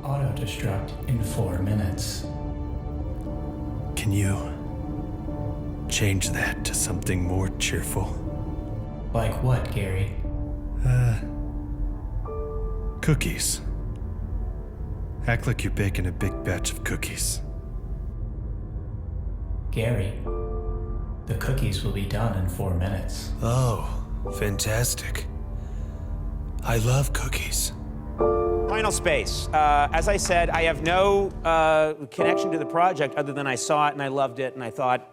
Auto-destruct in 4 minutes. Can you change that to something more cheerful? Like what, Gary? Cookies. Act like you're baking a big batch of cookies. Gary, the cookies will be done in 4 minutes. Oh, fantastic. I love cookies. Final Space. As I said, I have no connection to the project other than I saw it and I loved it and I thought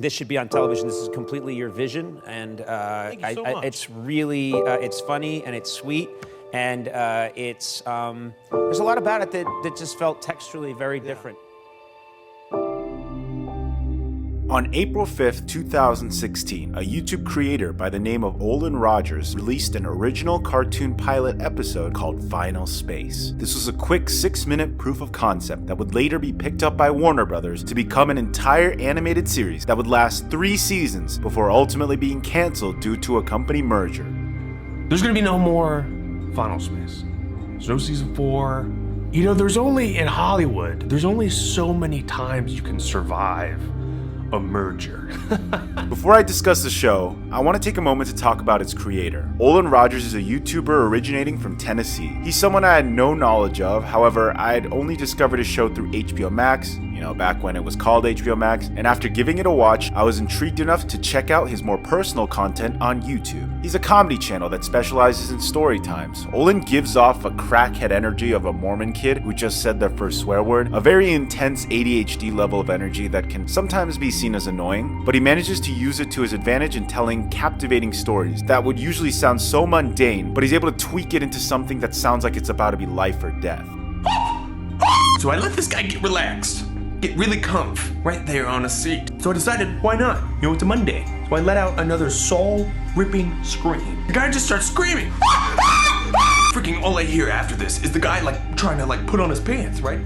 this should be on television. This is completely your vision, and Thank you so much. It's really it's funny and it's sweet, and there's a lot about it that just felt texturally very different. On April 5th, 2016, a YouTube creator by the name of Olin Rogers released an original cartoon pilot episode called Final Space. This was a quick 6-minute proof of concept that would later be picked up by Warner Brothers to become an entire animated series that would last 3 seasons before ultimately being canceled due to a company merger. There's gonna be no more Final Space. There's no season 4. You know, in Hollywood, there's only so many times you can survive a merger. Before I discuss the show, I want to take a moment to talk about its creator. Olin Rogers is a YouTuber originating from Tennessee. He's someone I had no knowledge of, however, I had only discovered his show through HBO Max, back when it was called HBO Max, and after giving it a watch, I was intrigued enough to check out his more personal content on YouTube. He's a comedy channel that specializes in story times. Olin gives off a crackhead energy of a Mormon kid who just said their first swear word, a very intense ADHD level of energy that can sometimes be seen as annoying, but he manages to use it to his advantage in telling captivating stories that would usually sound so mundane, but he's able to tweak it into something that sounds like it's about to be life or death. So I let this guy get relaxed, get really comf right there on a seat. So I decided, why not? It's a Monday. So I let out another soul-ripping scream. The guy just starts screaming. Freaking all I hear after this is the guy trying to put on his pants, right?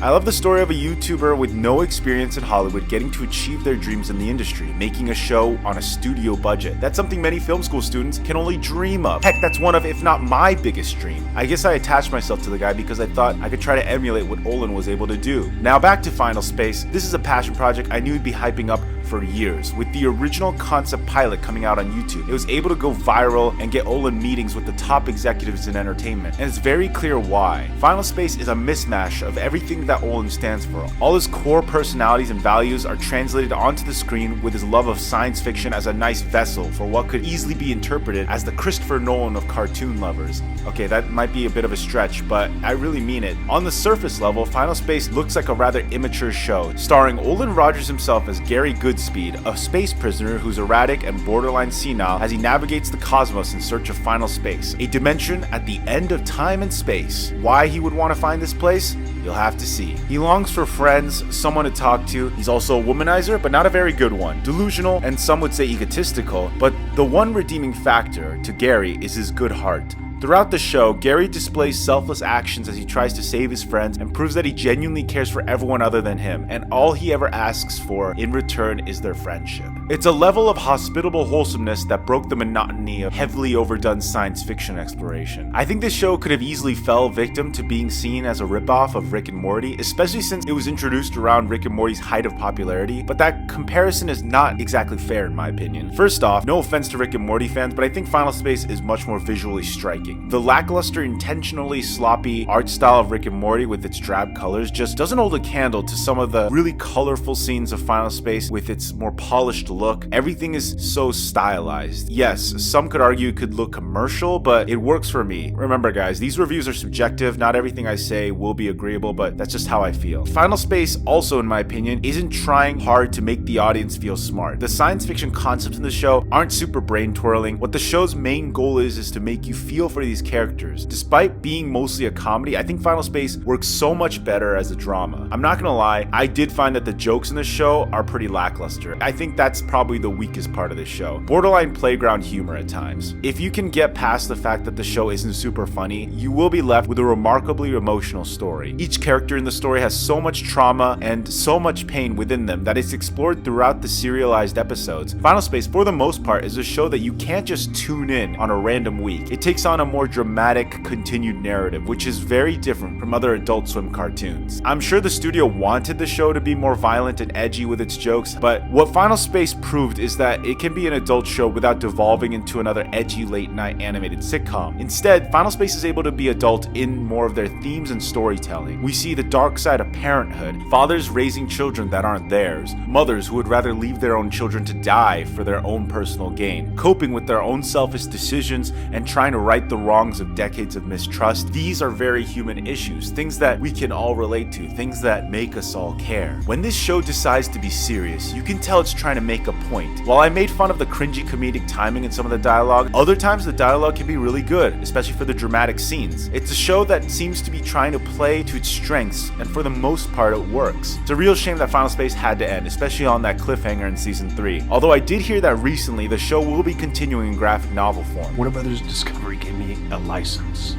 I love the story of a YouTuber with no experience in Hollywood getting to achieve their dreams in the industry, making a show on a studio budget. That's something many film school students can only dream of. Heck, that's one of, if not my biggest dream. I guess I attached myself to the guy because I thought I could try to emulate what Olin was able to do. Now back to Final Space. This is a passion project I knew he'd be hyping up for years. With the original concept pilot coming out on YouTube, it was able to go viral and get Olin meetings with the top executives in entertainment. And it's very clear why. Final Space is a mismatch of everything that Olin stands for. All his core personalities and values are translated onto the screen, with his love of science fiction as a nice vessel for what could easily be interpreted as the Christopher Nolan of cartoon lovers. Okay, that might be a bit of a stretch, but I really mean it. On the surface level, Final Space looks like a rather immature show, starring Olin Rogers himself as Gary Goodspeed, a space prisoner who's erratic and borderline senile as he navigates the cosmos in search of final space, a dimension at the end of time and space. Why he would want to find this place? You'll have to see. He longs for friends, someone to talk to. He's also a womanizer, but not a very good one. Delusional, and some would say egotistical, but the one redeeming factor to Gary is his good heart. Throughout the show, Gary displays selfless actions as he tries to save his friends and proves that he genuinely cares for everyone other than him, and all he ever asks for in return is their friendship. It's a level of hospitable wholesomeness that broke the monotony of heavily overdone science fiction exploration. I think this show could have easily fell victim to being seen as a ripoff of Rick and Morty, especially since it was introduced around Rick and Morty's height of popularity, but that comparison is not exactly fair in my opinion. First off, no offense to Rick and Morty fans, but I think Final Space is much more visually striking. The lackluster, intentionally sloppy art style of Rick and Morty with its drab colors just doesn't hold a candle to some of the really colorful scenes of Final Space with its more polished look. Everything is so stylized. Yes, some could argue it could look commercial, but it works for me. Remember guys, these reviews are subjective. Not everything I say will be agreeable, but that's just how I feel. Final Space also, in my opinion, isn't trying hard to make the audience feel smart. The science fiction concepts in the show aren't super brain twirling. What the show's main goal is to make you feel for these characters. Despite being mostly a comedy, I think Final Space works so much better as a drama. I'm not gonna lie, I did find that the jokes in the show are pretty lackluster. I think that's probably the weakest part of the show. Borderline playground humor at times. If you can get past the fact that the show isn't super funny, you will be left with a remarkably emotional story. Each character in the story has so much trauma and so much pain within them that it's explored throughout the serialized episodes. Final Space, for the most part, is a show that you can't just tune in on a random week. It takes on a more dramatic, continued narrative, which is very different from other Adult Swim cartoons. I'm sure the studio wanted the show to be more violent and edgy with its jokes, but what Final Space proved is that it can be an adult show without devolving into another edgy late-night animated sitcom. Instead, Final Space is able to be adult in more of their themes and storytelling. We see the dark side of parenthood, fathers raising children that aren't theirs, mothers who would rather leave their own children to die for their own personal gain, coping with their own selfish decisions and trying to right the wrongs of decades of mistrust. These are very human issues, things that we can all relate to, things that make us all care. When this show decides to be serious, you can tell it's trying to make a point. While I made fun of the cringy comedic timing in some of the dialogue, other times the dialogue can be really good, especially for the dramatic scenes. It's a show that seems to be trying to play to its strengths, and for the most part it works. It's a real shame that Final Space had to end, especially on that cliffhanger in season 3. Although I did hear that recently the show will be continuing in graphic novel form. Warner Brothers Discovery gave me a license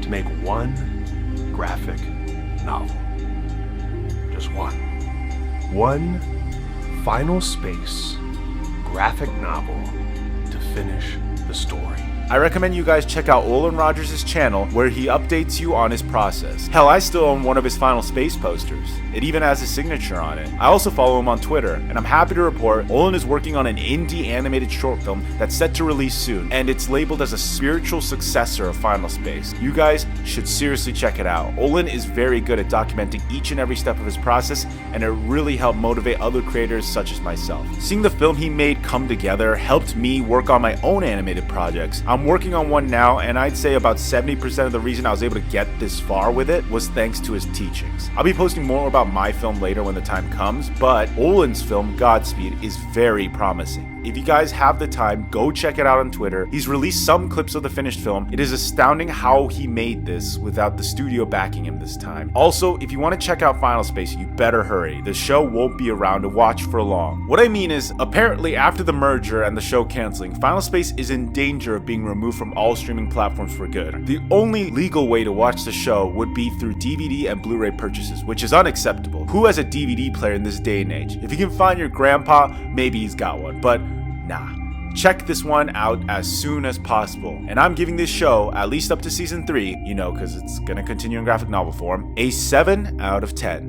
to make one graphic novel. Just one. One Final Space graphic novel to finish the story. I recommend you guys check out Olin Rogers' channel where he updates you on his process. Hell, I still own one of his Final Space posters. It even has his signature on it. I also follow him on Twitter, and I'm happy to report Olin is working on an indie animated short film that's set to release soon, and it's labeled as a spiritual successor of Final Space. You guys should seriously check it out. Olin is very good at documenting each and every step of his process, and it really helped motivate other creators such as myself. Seeing the film he made come together helped me work on my own animated projects. I'm working on one now, and I'd say about 70% of the reason I was able to get this far with it was thanks to his teachings. I'll be posting more about my film later when the time comes, but Olin's film, Godspeed, is very promising. If you guys have the time, go check it out on Twitter. He's released some clips of the finished film. It is astounding how he made this without the studio backing him this time. Also, if you want to check out Final Space, you better hurry. The show won't be around to watch for long. What I mean is, apparently after the merger and the show canceling, Final Space is in danger of being removed from all streaming platforms for good. The only legal way to watch the show would be through DVD and Blu-ray purchases, which is unacceptable. Who has a DVD player in this day and age? If you can find your grandpa, maybe he's got one, but nah. Check this one out as soon as possible. And I'm giving this show, at least up to season 3, because it's gonna continue in graphic novel form, a 7 out of 10.